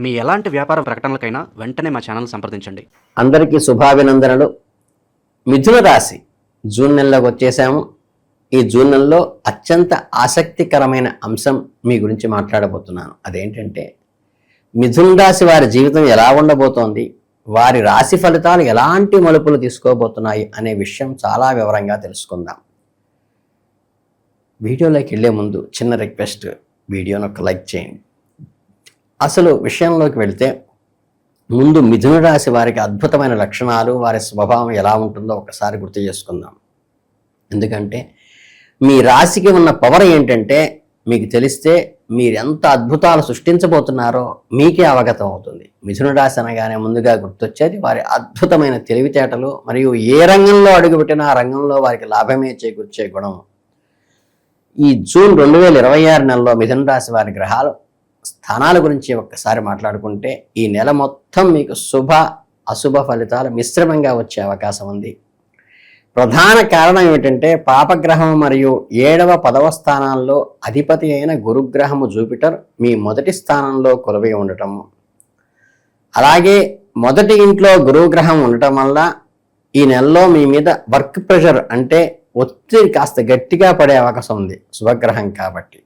మీ ఎలాంటి వ్యాపార ప్రకటనలకైనా వెంటనే మా ఛానల్ సంప్రదించండి. అందరికీ శుభాభినందనలు. మిథున రాశి జూన్ నెలలోకి వచ్చేసాము. ఈ జూన్ నెలలో అత్యంత ఆసక్తికరమైన అంశం మీ గురించి మాట్లాడబోతున్నాను. అదేంటంటే మిథున రాశి వారి జీవితం ఎలా ఉండబోతోంది, వారి రాశి ఫలితాలు ఎలాంటి మలుపులు తీసుకోబోతున్నాయి అనే విషయం చాలా వివరంగా తెలుసుకుందాం. వీడియోలోకి వెళ్ళే ముందు చిన్న రిక్వెస్ట్, వీడియోను ఒక లైక్ చేయండి. అసలు విషయంలోకి వెళితే ముందు మిథున రాశి వారికి అద్భుతమైన లక్షణాలు, వారి స్వభావం ఎలా ఉంటుందో ఒకసారి గుర్తు చేసుకుందాం. ఎందుకంటే మీ రాశికి ఉన్న పవర్ ఏంటంటే మీకు తెలిస్తే మీరు ఎంత అద్భుతాలు సృష్టించబోతున్నారో మీకే అవగతం అవుతుంది. మిథున రాశి అనగానే ముందుగా గుర్తొచ్చేది వారి అద్భుతమైన తెలివితేటలు, మరియు ఏ రంగంలో అడుగుపెట్టినా ఆ రంగంలో వారికి లాభమే చేకూర్చే గుణం. ఈ జూన్ 2026 నెలలో మిథున రాశి వారి గ్రహాలు స్థానాల గురించి ఒక్కసారి మాట్లాడుకుంటే ఈ నెల మొత్తం మీకు శుభ అశుభ ఫలితాలు మిశ్రమంగా వచ్చే అవకాశం ఉంది. ప్రధాన కారణం ఏమిటంటే పాపగ్రహం మరియు 7వ 10వ స్థానాల్లో అధిపతి అయిన గురుగ్రహము జూపిటర్ మీ మొదటి స్థానంలో కొలువై ఉండటము, అలాగే మొదటి ఇంట్లో గురుగ్రహం ఉండటం వల్ల ఈ నెలలో మీ మీద వర్క్ ప్రెషర్ అంటే ఒత్తిడి కాస్త గట్టిగా పడే అవకాశం ఉంది. శుభగ్రహం కాబట్టి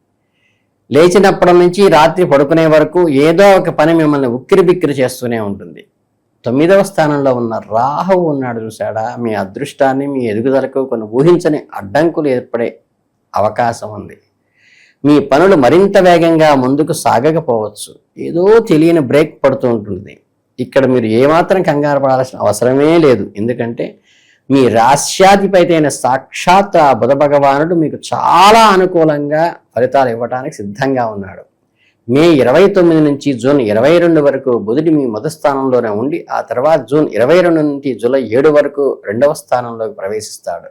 లేచినప్పటి నుంచి రాత్రి పడుకునే వరకు ఏదో ఒక పని మిమ్మల్ని ఉక్కిరి బిక్కిరి చేస్తూనే ఉంటుంది. 9వ స్థానంలో ఉన్న రాహువు ఉన్నాడు చూసాడా, మీ అదృష్టాన్ని, మీ ఎదుగుదలకు కొన్ని ఊహించని అడ్డంకులు ఏర్పడే అవకాశం ఉంది. మీ పనులు మరింత వేగంగా ముందుకు సాగకపోవచ్చు, ఏదో తెలియని బ్రేక్ పడుతూ ఉంటుంది. ఇక్కడ మీరు ఏమాత్రం కంగారు పడాల్సిన అవసరమే లేదు. ఎందుకంటే మీ రాశ్యాధిపతి అయిన సాక్షాత్ ఆ బుధ భగవానుడు మీకు చాలా అనుకూలంగా ఫలితాలు ఇవ్వడానికి సిద్ధంగా ఉన్నాడు. మే 29 నుంచి జూన్ 22 వరకు బుధుడు మీ మొదటి స్థానంలోనే ఉండి ఆ తర్వాత జూన్ 22 నుంచి జూలై 7 వరకు 2వ స్థానంలోకి ప్రవేశిస్తాడు.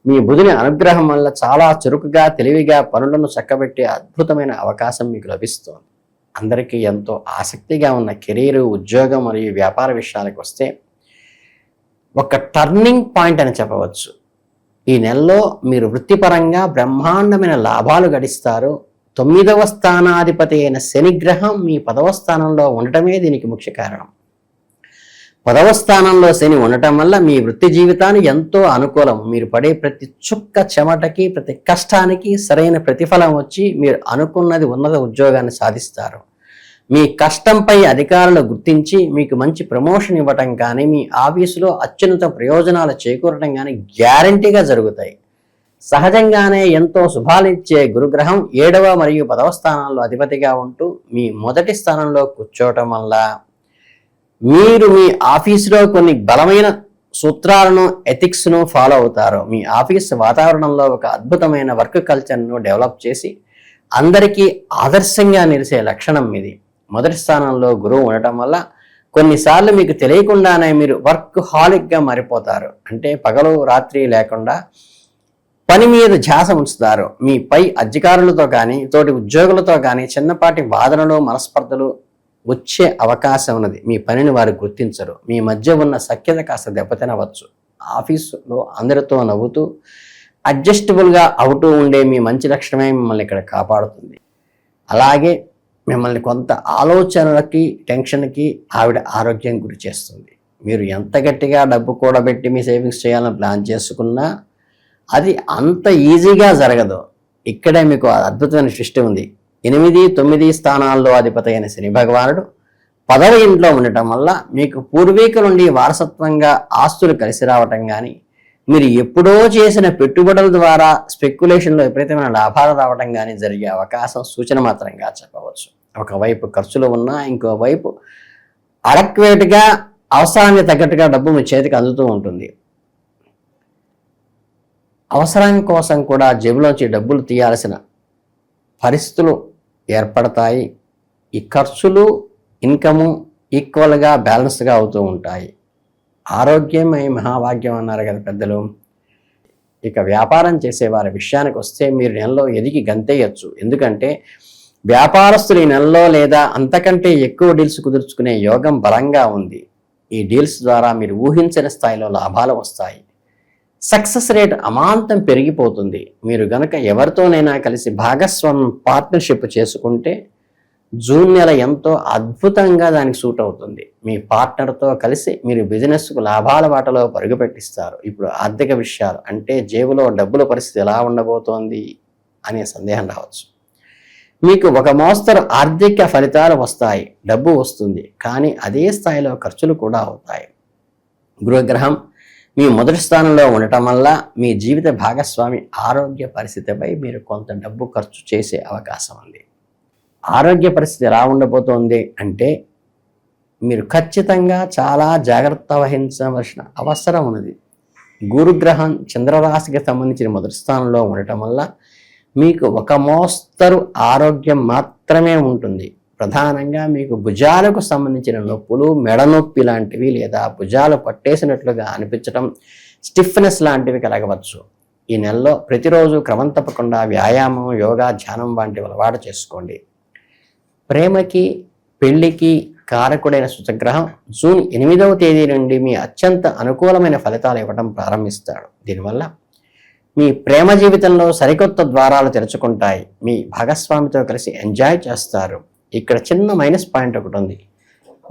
మీ బుధుని అనుగ్రహం వల్ల చాలా చురుకుగా తెలివిగా పనులను చక్కబెట్టే అద్భుతమైన అవకాశం మీకు లభిస్తుంది. అందరికీ ఎంతో ఆసక్తిగా ఉన్న కెరీరు, ఉద్యోగం మరియు వ్యాపార విషయాలకు వస్తే ఒక టర్నింగ్ పాయింట్ అని చెప్పవచ్చు. ఈ నెలలో మీరు వృత్తిపరంగా బ్రహ్మాండమైన లాభాలు గడిస్తారు. 9వ స్థానాధిపతి అయిన శనిగ్రహం మీ 10వ స్థానంలో ఉండటమే దీనికి ముఖ్య కారణం. 10వ స్థానంలో శని ఉండటం వల్ల మీ వృత్తి జీవితాన్ని ఎంతో అనుకూలం. మీరు పడే ప్రతి చుక్క చెమటకి, ప్రతి కష్టానికి సరైన ప్రతిఫలం వచ్చి మీరు అనుకున్నది ఉన్నత ఉద్యోగాన్ని సాధిస్తారు. మీ కష్టంపై అధికారులు గుర్తించి మీకు మంచి ప్రమోషన్ ఇవ్వటం కానీ, మీ ఆఫీసులో అత్యున్నత ప్రయోజనాలు చేకూరటం కానీ గ్యారంటీగా జరుగుతాయి. సహజంగానే ఎంతో శుభాలిచ్చే గురుగ్రహం 7వ మరియు 10వ స్థానాల్లో అధిపతిగా ఉంటూ మీ మొదటి స్థానంలో కూర్చోవటం వల్ల మీరు మీ ఆఫీసులో కొన్ని బలమైన సూత్రాలను, ఎథిక్స్ను ఫాలో అవుతారు. మీ ఆఫీస్ వాతావరణంలో ఒక అద్భుతమైన వర్క్ కల్చర్ను డెవలప్ చేసి అందరికీ ఆదర్శంగా నిలిచే లక్షణం ఇది. మొదటి స్థానంలో గురువు ఉండటం వల్ల కొన్నిసార్లు మీకు తెలియకుండానే మీరు వర్క్ హాలిక్గా మారిపోతారు. అంటే పగలు రాత్రి లేకుండా పని మీద ధ్యాస ఉంచుతారు. మీ పై అధికారులతో కానీ, తోటి ఉద్యోగులతో కానీ చిన్నపాటి వాదనలు, మనస్పర్ధలు వచ్చే అవకాశం ఉన్నది. మీ పనిని వారు గుర్తించరు. మీ మధ్య ఉన్న సఖ్యత కాస్త దెబ్బతినవచ్చు. ఆఫీసులో అందరితో నవ్వుతూ అడ్జస్టబుల్గా అవుతూ ఉండే మీ మంచి లక్షణమే మిమ్మల్ని ఇక్కడ కాపాడుతుంది. అలాగే మిమ్మల్ని కొంత ఆలోచనలకి, టెన్షన్కి ఆవిడ ఆరోగ్యం గురి చేస్తుంది. మీరు ఎంత గట్టిగా డబ్బు కూడబెట్టి మీ సేవింగ్స్ చేయాలని ప్లాన్ చేసుకున్నా అది అంత ఈజీగా జరగదు. ఇక్కడే మీకు అద్భుతమైన సృష్టి ఉంది. 8, 9 స్థానాల్లో అధిపతి అయిన శని భగవానుడు 10వ ఇంట్లో ఉండటం వల్ల మీకు పూర్వీకుల నుండి వారసత్వంగా ఆస్తులు కలిసి రావటం కానీ, మీరు ఎప్పుడో చేసిన పెట్టుబడుల ద్వారా స్పెక్యులేషన్లో విపరీతమైన లాభాలు రావటం కానీ జరిగే అవకాశం సూచన మాత్రంగా చెప్పవచ్చు. ఒకవైపు ఖర్చులు ఉన్నా ఇంకోవైపు అడక్వేట్గా అవసరానికి తగ్గట్టుగా డబ్బు మీ చేతికి అందుతూ ఉంటుంది. అవసరం కోసం కూడా జేబులోంచి డబ్బులు తీయాల్సిన పరిస్థితులు ఏర్పడతాయి. ఈ ఖర్చులు, ఇన్కము ఈక్వల్గా బ్యాలెన్స్గా అవుతూ ఉంటాయి. ఆరోగ్యమే మహాభాగ్యం అన్నారు కదా పెద్దలు. ఇక వ్యాపారం చేసే వారి విషయానికి వస్తే మీరు నెలలో ఎదిగి గంతేయచ్చు. ఎందుకంటే వ్యాపారస్తులు ఈ నెలలో లేదా అంతకంటే ఎక్కువ డీల్స్ కుదుర్చుకునే యోగం బలంగా ఉంది. ఈ డీల్స్ ద్వారా మీరు ఊహించని స్థాయిలో లాభాలు వస్తాయి. సక్సెస్ రేట్ అమాంతం పెరిగిపోతుంది. మీరు గనక ఎవరితోనైనా కలిసి భాగస్వామ్యం, పార్ట్నర్షిప్ చేసుకుంటే జూన్ నెల ఎంతో అద్భుతంగా దానికి సూట్ అవుతుంది. మీ పార్ట్నర్తో కలిసి మీరు బిజినెస్కు లాభాల బాటలో పరుగు పెట్టిస్తారు. ఇప్పుడు ఆర్థిక విషయాలు అంటే జేబులో డబ్బుల పరిస్థితి ఎలా ఉండబోతోంది అనే సందేహం రావచ్చు. మీకు ఒక మోస్తరు ఆర్థిక ఫలితాలు వస్తాయి, డబ్బు వస్తుంది, కానీ అదే స్థాయిలో ఖర్చులు కూడా అవుతాయి. గురుగ్రహం మీ మొదటి స్థానంలో ఉండటం వల్ల మీ జీవిత భాగస్వామి ఆరోగ్య పరిస్థితిపై మీరు కొంత డబ్బు ఖర్చు చేసే అవకాశం ఉంది. ఆరోగ్య పరిస్థితి ఎలా ఉండబోతోంది అంటే మీరు ఖచ్చితంగా చాలా జాగ్రత్త వహించవలసిన అవసరం ఉన్నది. గురుగ్రహం చంద్రరాశికి సంబంధించిన మొదటి స్థానంలో ఉండటం వల్ల మీకు ఒక మోస్తరు ఆరోగ్యం మాత్రమే ఉంటుంది. ప్రధానంగా మీకు భుజాలకు సంబంధించిన నొప్పులు, మెడ నొప్పి లాంటివి లేదా భుజాలు పట్టేసినట్లుగా అనిపించడం, స్టిఫ్నెస్ లాంటివి కలగవచ్చు. ఈ నెలలో ప్రతిరోజు క్రమం తప్పకుండా వ్యాయామం, యోగా, ధ్యానం వంటివి అలవాటు చేసుకోండి. ప్రేమకి, పెళ్లికి కారకుడైన శుక్రగ్రహం జూన్ 8వ తేదీ నుండి మీ అత్యంత అనుకూలమైన ఫలితాలు ఇవ్వడం ప్రారంభిస్తాడు. దీనివల్ల మీ ప్రేమ జీవితంలో సరికొత్త ద్వారాలు తెరుచుకుంటాయి. మీ భాగస్వామితో కలిసి ఎంజాయ్ చేస్తారు. ఇక్కడ చిన్న మైనస్ పాయింట్ ఒకటి ఉంది.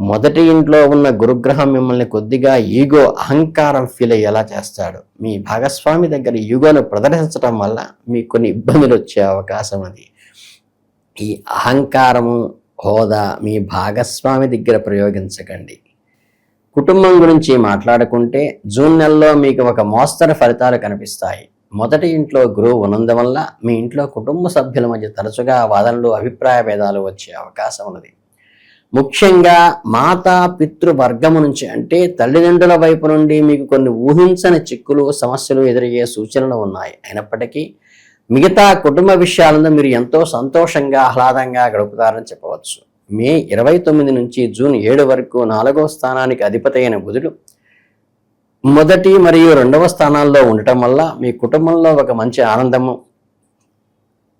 మొదటి ఇంట్లో ఉన్న గురుగ్రహం మిమ్మల్ని కొద్దిగా ఈగో, అహంకారం ఫీల్ అయ్యేలా చేస్తాడు. మీ భాగస్వామి దగ్గర ఈగోను ప్రదర్శించడం వల్ల మీకు కొన్ని ఇబ్బందులు వచ్చే అవకాశం ఉంది. ఈ అహంకారము, హోదా మీ భాగస్వామి దగ్గర ప్రయోగించకండి. కుటుంబం గురించి మాట్లాడుకుంటే జూన్ నెలలో మీకు ఒక మోస్తరు ఫలితాలు కనిపిస్తాయి. మొదటి ఇంట్లో గురువు ఉన్నందువల్ల మీ ఇంట్లో కుటుంబ సభ్యుల మధ్య తరచుగా వాదనలు, అభిప్రాయ భేదాలు వచ్చే అవకాశం ఉన్నది. ముఖ్యంగా మాతా పితృ వర్గము నుంచి అంటే తల్లిదండ్రుల వైపు నుండి మీకు కొన్ని ఊహించని చిక్కులు, సమస్యలు ఎదురయ్యే సూచనలు ఉన్నాయి. అయినప్పటికీ మిగతా కుటుంబ విషయాలను మీరు ఎంతో సంతోషంగా, ఆహ్లాదంగా గడుపుతారని చెప్పవచ్చు. మే 29 నుంచి జూన్ 7 వరకు 4వ స్థానానికి అధిపతి అయిన బుధుడు మొదటి మరియు 2వ స్థానాల్లో ఉండటం వల్ల మీ కుటుంబంలో ఒక మంచి ఆనందము,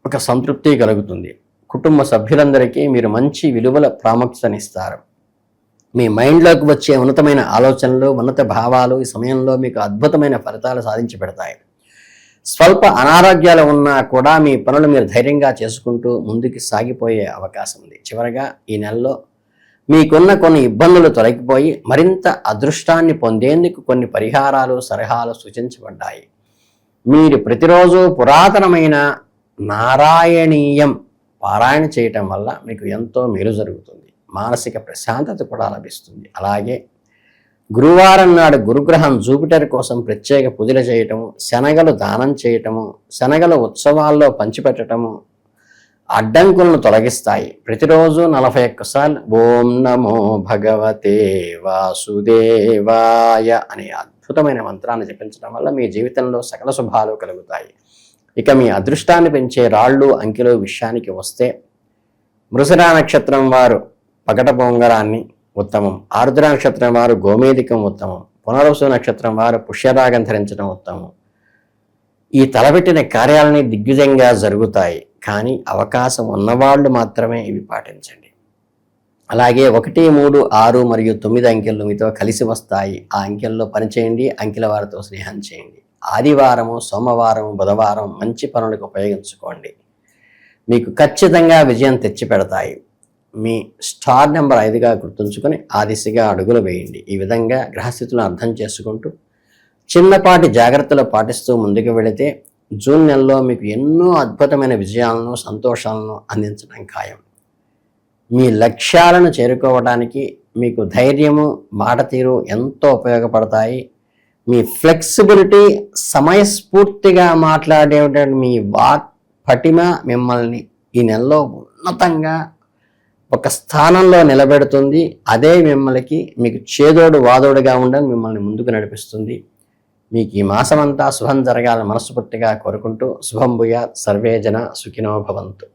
ఒక సంతృప్తి కలుగుతుంది. కుటుంబ సభ్యులందరికీ మీరు మంచి విలువల ప్రాముఖ్యతనిస్తారు. మీ మైండ్లోకి వచ్చే ఉన్నతమైన ఆలోచనలు, ఉన్నత భావాలు ఈ సమయంలో మీకు అద్భుతమైన ఫలితాలు సాధించి పెడతాయి. స్వల్ప అనారోగ్యాలు ఉన్నా కూడా మీ పనులు మీరు ధైర్యంగా చేసుకుంటూ ముందుకు సాగిపోయే అవకాశం ఉంది. చివరగా ఈ నెలలో మీకున్న కొన్ని ఇబ్బందులు తొలగిపోయి మరింత అదృష్టాన్ని పొందేందుకు కొన్ని పరిహారాలు, సలహాలు సూచించబడ్డాయి. మీరు ప్రతిరోజు పురాతనమైన నారాయణీయం పారాయణ చేయటం వల్ల మీకు ఎంతో మేలు జరుగుతుంది. మానసిక ప్రశాంతత కూడా లభిస్తుంది. అలాగే గురువారం నాడు గురుగ్రహం జూపిటర్ కోసం ప్రత్యేక పూజలు చేయటము, శనగలు దానం చేయటము, శనగల ఉత్సవాల్లో పంచిపెట్టడము అడ్డంకులను తొలగిస్తాయి. ప్రతిరోజు 41 సార్లు ఓం నమో భగవతే వాసుదేవాయ అనే అద్భుతమైన మంత్రాన్ని జపించడం వల్ల మీ జీవితంలో సకల శుభాలు కలుగుతాయి. ఇక మీ అదృష్టాన్ని పెంచే రాళ్ళు, అంకెలు విషయానికి వస్తే మృగశిర నక్షత్రం వారు పగట పొంగరాన్ని ఉత్తమం, ఆరుద్ర నక్షత్రం వారు గోమేధికం ఉత్తమం, పునర్వసు నక్షత్రం వారు పుష్యరాగం ధరించడం ఉత్తమం. ఈ తలపెట్టిన కార్యాలని దిగ్విజయంగా జరుగుతాయి, కానీ అవకాశం ఉన్నవాళ్ళు మాత్రమే ఇవి పాటించండి. అలాగే 1, 3, 6 మరియు 9 అంకెలు మీతో కలిసి వస్తాయి. ఆ అంకెల్లో పనిచేయండి. అంకెల వారితో స్నేహం చేయండి. ఆదివారము, సోమవారం, బుధవారం మంచి పనులకు ఉపయోగించుకోండి. మీకు ఖచ్చితంగా విజయం తెచ్చిపెడతాయి. మీ స్టార్ నెంబర్ 5గా గుర్తుంచుకొని ఆ దిశగా అడుగులు వేయండి. ఈ విధంగా గ్రహస్థితులను అర్థం చేసుకుంటూ చిన్నపాటి జాగ్రత్తలు పాటిస్తూ ముందుకు వెళితే జూన్ నెలలో మీకు ఎన్నో అద్భుతమైన విజయాలను, సంతోషాలను అందించడం ఖాయం. మీ లక్ష్యాలను చేరుకోవడానికి మీకు ధైర్యము, మాట తీరు ఎంతో ఉపయోగపడతాయి. మీ ఫ్లెక్సిబిలిటీ, సమయస్ఫూర్తిగా మాట్లాడేటువంటి మీ వాక్ పటిమ మిమ్మల్ని ఈ నెలలో ఉన్నతంగా ఒక స్థానంలో నిలబెడుతుంది. అదే మీకు చేదోడు వాదోడుగా ఉండని మిమ్మల్ని ముందుకు నడిపిస్తుంది. మీకు ఈ మాసమంతా శుభం జరగాలని మనస్ఫూర్తిగా కోరుకుంటూ శుభం భూయాత్, సర్వే జన సుఖినో భవంతు.